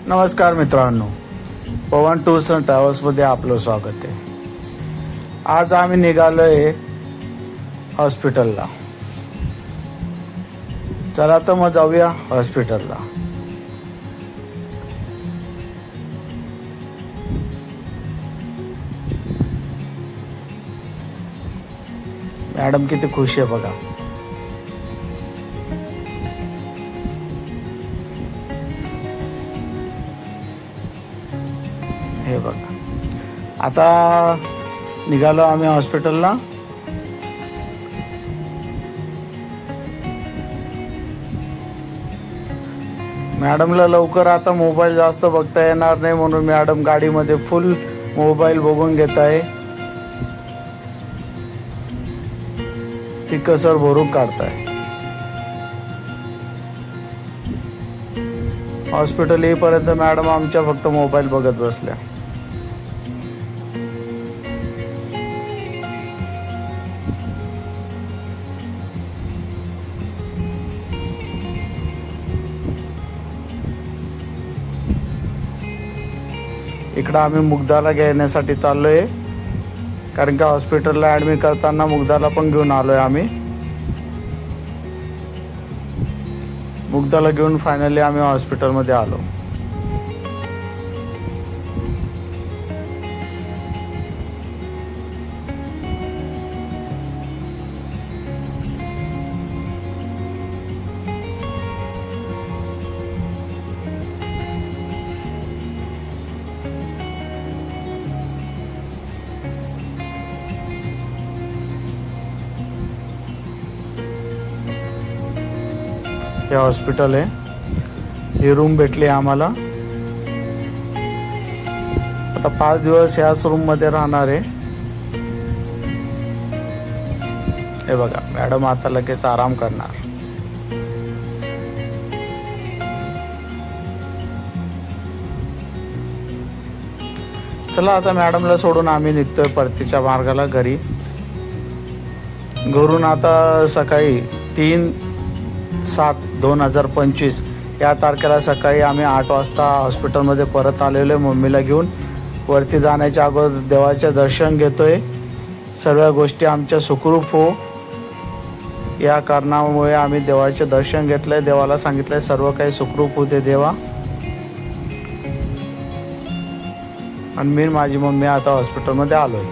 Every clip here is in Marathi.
नमस्कार मित्रांनो, पवन टूर्स अँड ट्रॅव्हल्समध्ये आपलं स्वागत आहे। आज आम्ही निघालोय हॉस्पिटलला। चला तर मग जाऊया हॉस्पिटलला। मॅडम किती खुश आहे बघा। हे बघा, आता निघालो आम्ही हॉस्पिटलला। मॅडमला लवकर आता मोबाईल जास्त बघता येणार नाही, म्हणून मॅडम गाडीमध्ये फुल मोबाईल बघून घेत आहे। ती कसर भरून काढताय। हॉस्पिटल येईपर्यंत मॅडम आमच्या फक्त मोबाईल बघत बसल्या। इकडं आम्ही मुग्धाला घेण्यासाठी चाललोय, कारण का हॉस्पिटलला ऍडमिट करताना मुग्धाला पण घेऊन आलोय आम्ही। मुग्धाला घेऊन फायनली आम्ही हॉस्पिटलमध्ये आलो। हे हॉस्पिटल आहे, ही रूम भेटली आम्हाला। आता 5 दिवस याच रूम मध्ये राहणार आहे। हे बघा, मॅडम आता लगेच आराम करणार। चला आता मॅडमला सोडून आम्ही निघतोय परतीच्या मार्गाला घरी। घरून आता सकाळी 3/7/2025 या तारखेला सकाळी आम्ही 8 वाजता हॉस्पिटलमध्ये परत आलेलो आहे मम्मीला घेऊन। वरती जाण्याच्या अगोदर देवाचे दर्शन घेतोय। सर्व गोष्टी आमच्या सुखरूप हो या कारणामुळे आम्ही देवाचे दर्शन घेतलंय। देवाला सांगितलंय सर्व काही सुखरूप होते देवा। आणि मी माझी मम्मी आता हॉस्पिटलमध्ये आलोय।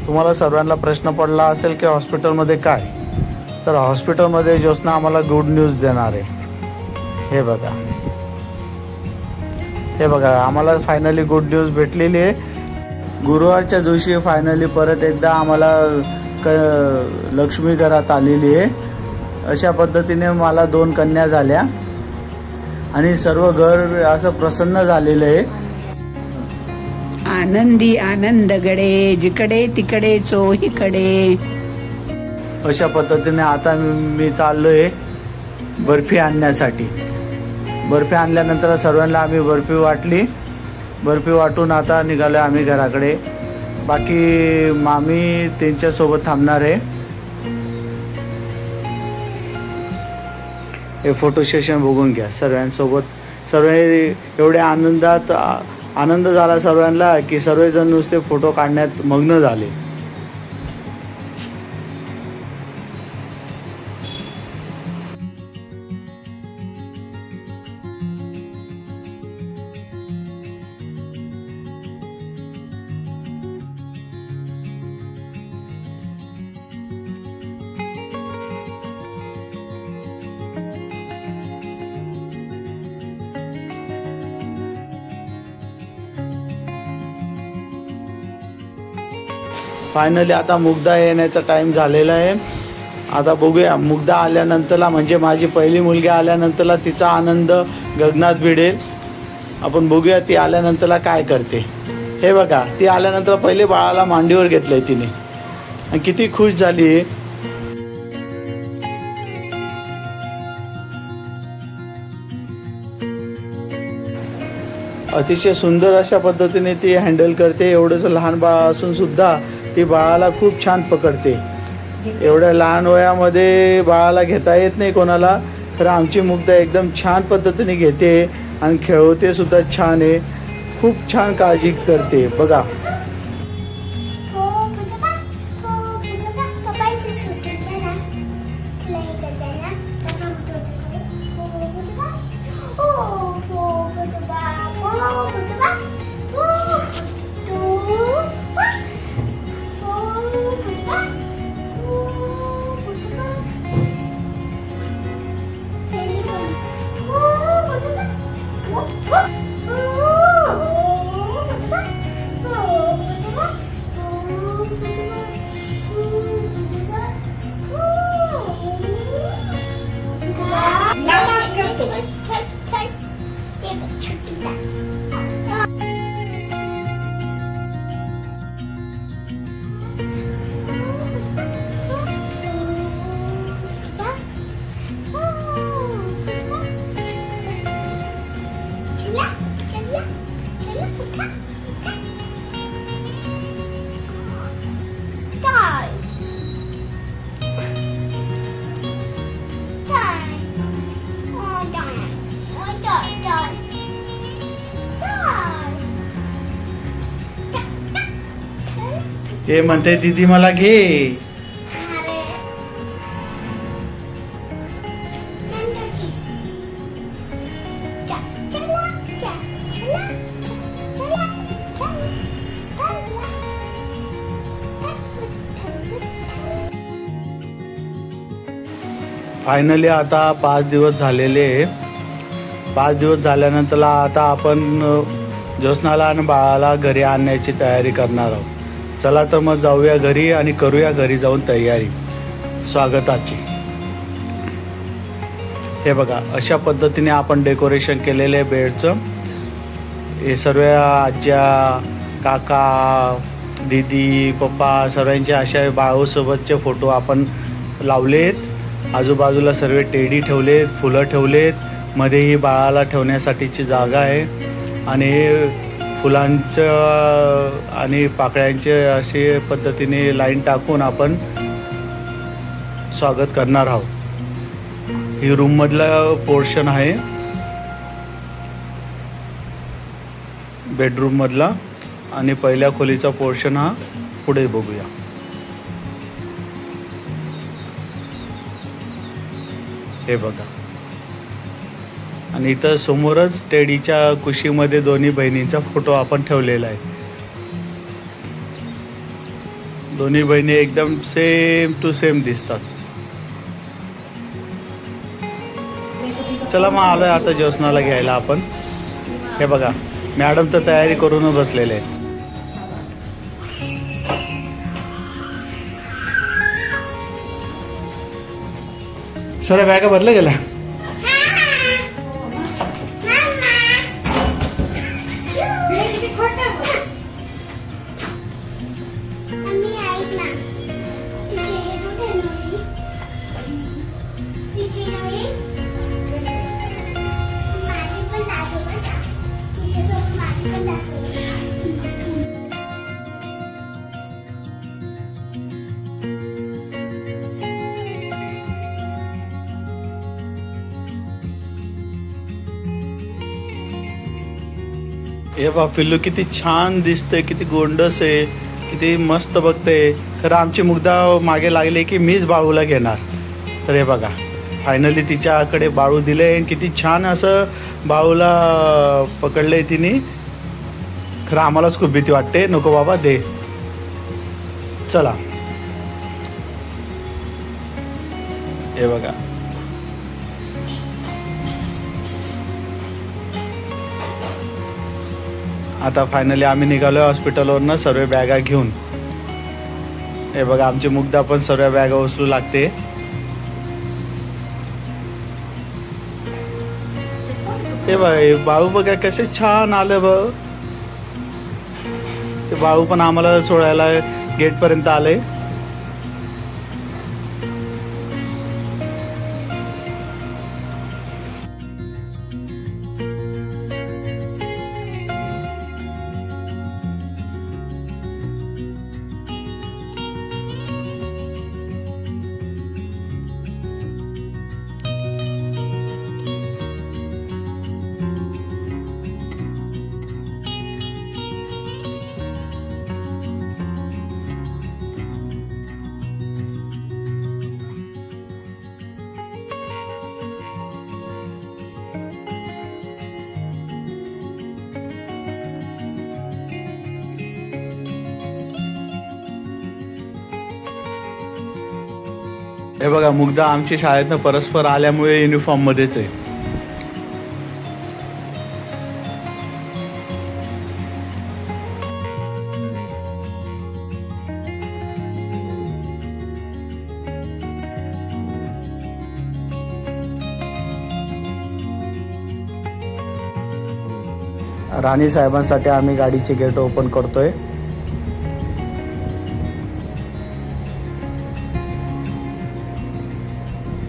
तुम्हाला सर्वांना प्रश्न पडला असेल की हॉस्पिटलमध्ये काय, तर हॉस्पिटलमध्ये ज्योत्स्ना आम्हाला गुड न्यूज देणार आहे। हे बघा, हे बघा, आम्हाला फायनली गुड न्यूज भेटलेली आहे। गुरुवारच्या दिवशी फायनली परत एकदा आम्हाला लक्ष्मी घरात आलेली आहे। अशा पद्धतीने मला 2 कन्या झाल्या आणि सर्व घर असं प्रसन्न झालेलं आहे। आनंदी आनंदगडे, जिकडे तिकडे चोहीकडे। अशा पद्धतीने आता मी चाललोय बर्फी आणण्यासाठी। बर्फी आणल्यानंतर सर्वांना आम्ही बर्फी वाटली। बर्फी वाटून आता निघालो आम्ही घराकडे। बाकी मामी त्यांच्या सोबत थांबणार आहे। हे फोटो सेशन बघून घ्या सर्वांसोबत। सर्व एवढ्या आनंद झाला सर्वांना की सर्वजण नुसते फोटो काढण्यात मग्न झाले। फायनली आता मुग्धा येण्याचा टाइम झालेला आहे। आता बघूया मुग्धा आल्यानंतरला, म्हणजे माझी पहिली मुलगी आल्यानंतरला तिचा आनंद गगनात भिडेल। आपण बघूया ती आल्यानंतरला काय करते। हे बघा, ती आल्यानंतर पहिले बाळाला मांडीवर घेतलंय तिने आणि किती खुश झाली। अतिशय सुंदर अशा पद्धतीने ती हँडल करते। एवढंच लहान बाळ असून सुद्धा ती बाळाला खूप छान पकडते। एवढ्या लहान वयामध्ये बाळाला घेता येत नाही कोणाला, खरं आमची मुग्धा एकदम छान पद्धतीने घेते आणि खेळवते सुद्धा छान आहे. खूप छान काळजी करते बघा. ते म्हणते दीदी मला घे. फायनली आता 5 दिवस झालेले. 5 दिवस झाल्यानंतर आता आपण ज्योत्स्नाला आणि बाळाला घरी आणण्याची तयारी करणार आहोत. चला तर मग जाऊया घरी आणि करूया घरी जाऊन तयारी स्वागताची. हे बघा अशा पद्धतीने आपण डेकोरेशन केलेले आहे बेडचं. हे सर्व आज्या काका दीदी पप्पा सर्वांचे अशा बाळूसोबतचे फोटो आपण लावलेत. आजूबाजूला सर्व टेडी ठेवलेत, फुलं ठेवलेत. मध्ये ही बाळाला ठेवण्यासाठीची जागा आहे आणि फुलांचं आणि पाकळ्यांचे असे पद्धतीने लाईन टाकून आपण स्वागत करणार आहोत. ही रूम मधला पोर्शन आहे, बेडरूम मधला. आणि पहिल्या खोलीचा पोर्शन हा पुढे बघूया. हे बघा. आणि इथं समोरच टेडीच्या कुशीमध्ये दोन्ही बहिणींचा फोटो आपण ठेवलेला आहे. दोन्ही बहिणी एकदम सेम टू सेम दिसतात. चला मग आलोय आता ज्योत्स्नाला घ्यायला आपण. हे बघा मॅडम तर तयारी करून बसलेले आहेत. सर बॅगा भरल्या गेल्या. हे बा पिल्लू किती छान दिसते, किती गोंडस आहे, किती मस्त बघते. खरं आमची मुग्धा मागे लागली की मीच बाळूला घेणार. तर हे बघा फायनली तिच्याकडे बाळू दिले. किती छान असं बाळूला पकडलंय तिने. खरं आम्हालाच खूप भीती वाटते. नको बाबा दे. चला हे बघा आता फायनली आम्ही निघालोय हॉस्पिटलवरनं सर्व बॅगा घेऊन. हे बघा आमची मुग्धा पण सर्व बॅगा उचलू लागते. हे बघा बाळू बघा कसे छान आलं बघ. ते बाळू पण आम्हाला सोडायला गेट पर्यंत आले. हे बघा, मुग्धा आमची शाळेतनं परस्पर आल्यामुळे युनिफॉर्म मध्येच आहे. राणी साहेबांसाठी आम्ही गाडीचे गेट ओपन करतोय.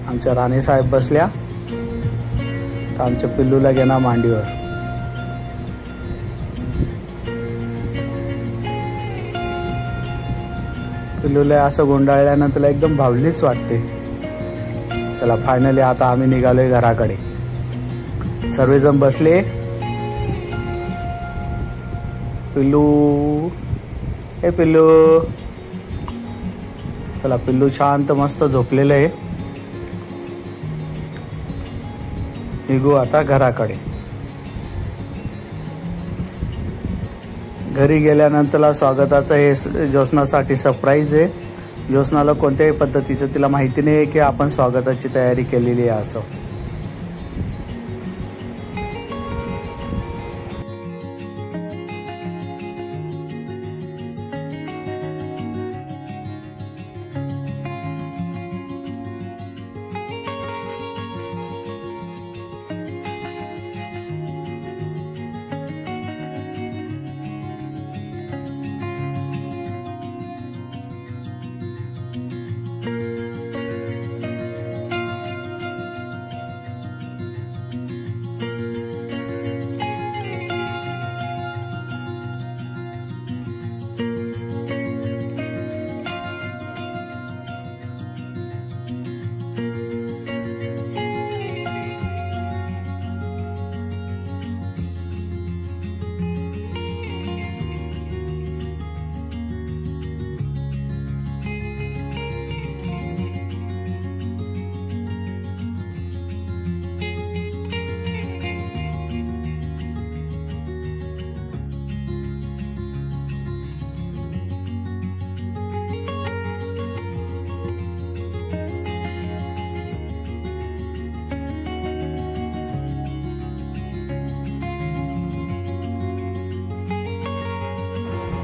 आमच्या राणी साहेब बसल्या तर आमच्या पिल्लूला घेणार मांडीवर. पिल्लूला असं गुंडाळल्यानंतर एकदम भावलीच वाटते. चला, फायनली आता आम्ही निघालोय घराकडे. सर्वजण बसले. पिल्लू, हे पिल्लू, चला, पिल्लू शांत मस्त झोपलेलं आहे. निघू आता घराकडे. घरी गेल्यानंतरला स्वागताचं हे ज्योत्स्नासाठी सरप्राईज आहे. ज्योत्स्नाला कोणत्याही पद्धतीचं तिला माहिती नाही आहे की आपण स्वागताची तयारी केलेली आहे असं.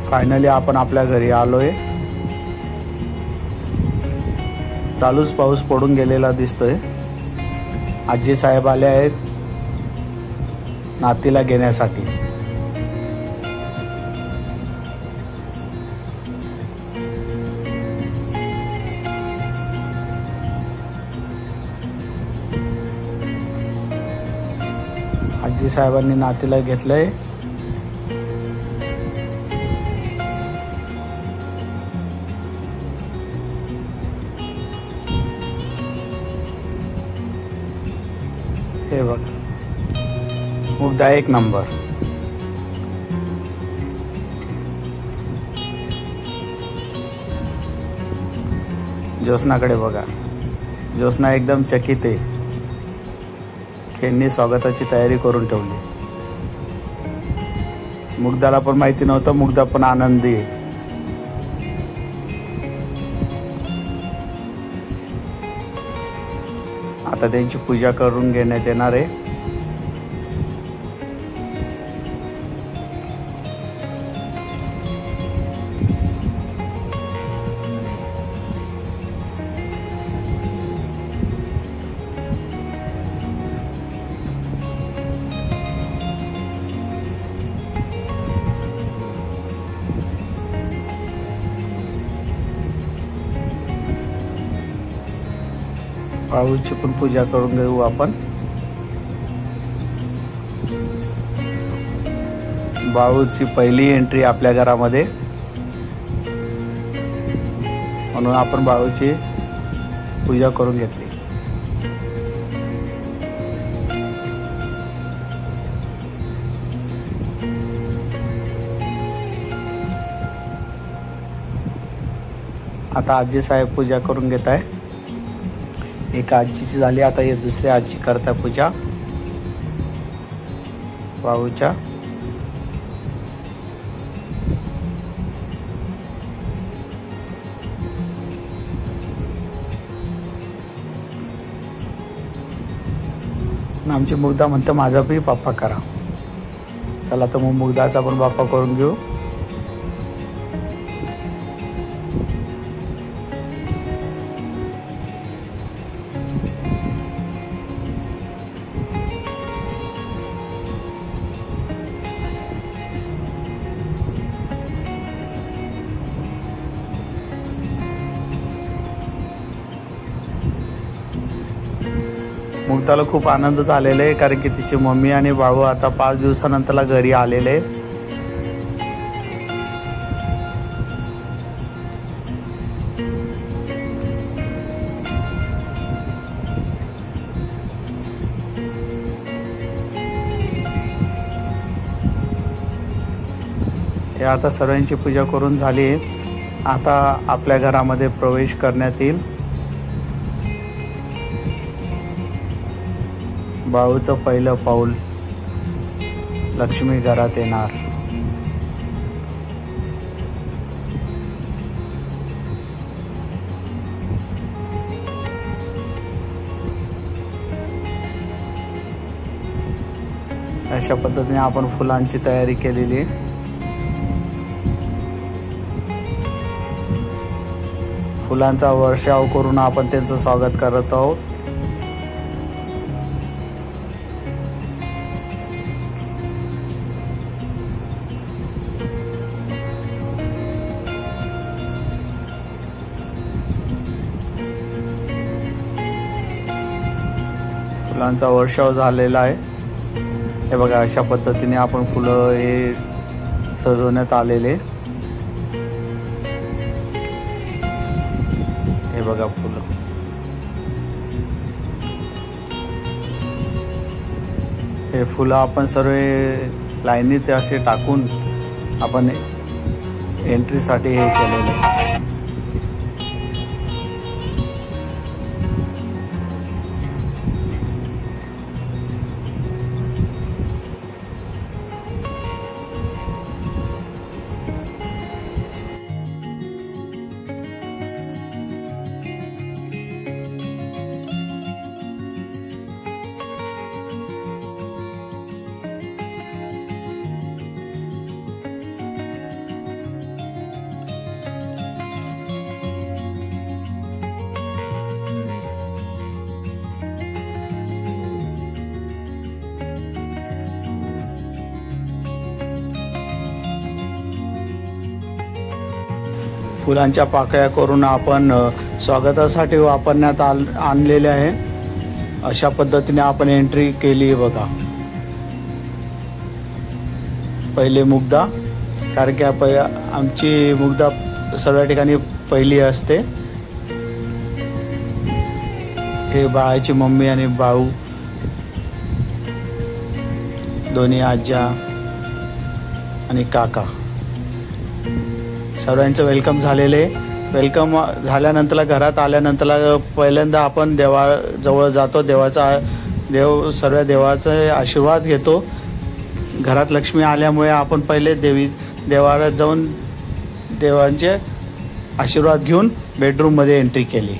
फायनली आपण आपल्या घरी आलोय. चालूच पाऊस पडून गेलेला दिसतोय. आजी साहेब आले आहेत नातीला घेण्यासाठी. आजी साहेबांनी नातीला घेतलंय. हे बघा, मुग्धा एक नंबर. ज्योत्स्नाकडे बघा, ज्योत्स्ना एकदम चकित आहे. खेळणी स्वागताची तयारी करून ठेवली. मुग्धाला पण माहिती नव्हतं, मुग्धा पण आनंदी आहे. आता त्यांची पूजा करून घेण्यात येणार आहे. बाळूची पण पूजा करून घेऊ आपण. बाळूची पहिली एंट्री आपल्या घरामध्ये, म्हणून आपण बाळूची पूजा करून घेतली. आता आजी साहेब पूजा करून घेत आहे. एक आजीची झाली, आता हे दुसऱ्या आजी करता पूजा बाळूच्या. आमची मुग्धा म्हणते माझा बी बाप्पा करा. चला तर मग मुग्धाचा पण बाप्पा करून घेऊ. मुग्धाला खूप आनंद झालेला आहे कारण की तिची मम्मी आणि बाळू आता 5 दिवसानंतरला घरी आलेले. हे आता सर्वांची पूजा करून झाली. आता आपल्या घरामध्ये प्रवेश करण्यात येईल. बाळूचं पहिलं पाऊल, लक्ष्मी घरात येणार. अशा पद्धतीने आपण फुलांची तयारी केलेली आहे. फुलांचा वर्षाव करून आपण त्यांचं स्वागत करत आहोत. फुलांचा वर्षाव झालेला आहे. हे बघा अशा पद्धतीने आपण फुलं हे सजवण्यात आलेले. हे बघा फुलं. हे फुलं आपण सर्व लाईनीत असे टाकून आपण एंट्रीसाठी हे केलेले. फुलांच्या पाकळ्या करून आपण स्वागतासाठी वापरण्यात आणलेले आहे. अशा पद्धतीने आपण एंट्री केली बघा. पहिले मुग्धा, कारण की आमची मुग्धा सर्व ठिकाणी पहिली असते. हे बाळाची मम्मी आणि बाळू, दोन्ही आज्या आणि काका, सर्वांचं वेलकम झालेले. वेलकम झाल्यानंतर घरात आल्यानंतर पहिल्यांदा आपण देवाजवळ जातो. सर्व देवाचा आशीर्वाद घेतो. घरात लक्ष्मी आल्यामुळे आपण पहिले देवाला जाऊन देवांचे आशीर्वाद घेऊन बेडरूममध्ये एंट्री केली.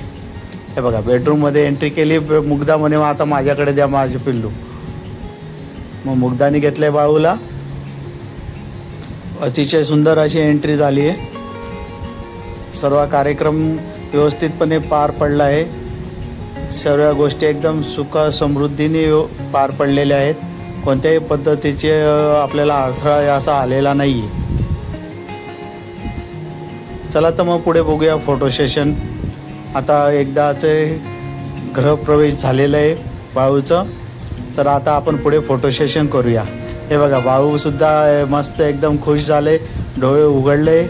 हे बघा बेडरूममध्ये एंट्री केली. मुग्धा म्हणे आता माझ्याकडे द्या माझे पिल्लू. मग मुग्धाने घेतले बाळूला. अतिशय सुंदर अशी एंट्री झाली आहे. सर्व कार्यक्रम व्यवस्थितपणे पार पडला आहे. सर्व गोष्टी एकदम सुख समृद्धीने पार पडलेल्या आहेत. कोणत्याही पद्धतीचे आपल्याला अडथळा असा आलेला नाही आहे. चला तर मग पुढे बघूया फोटो सेशन. आता एकदाचे गृहप्रवेश झालेलं आहे बाळूचं, तर आता आपण पुढे फोटो सेशन करूया. हे बघा बाळूसुद्धा मस्त एकदम खुश झाले, डोळे उघडले.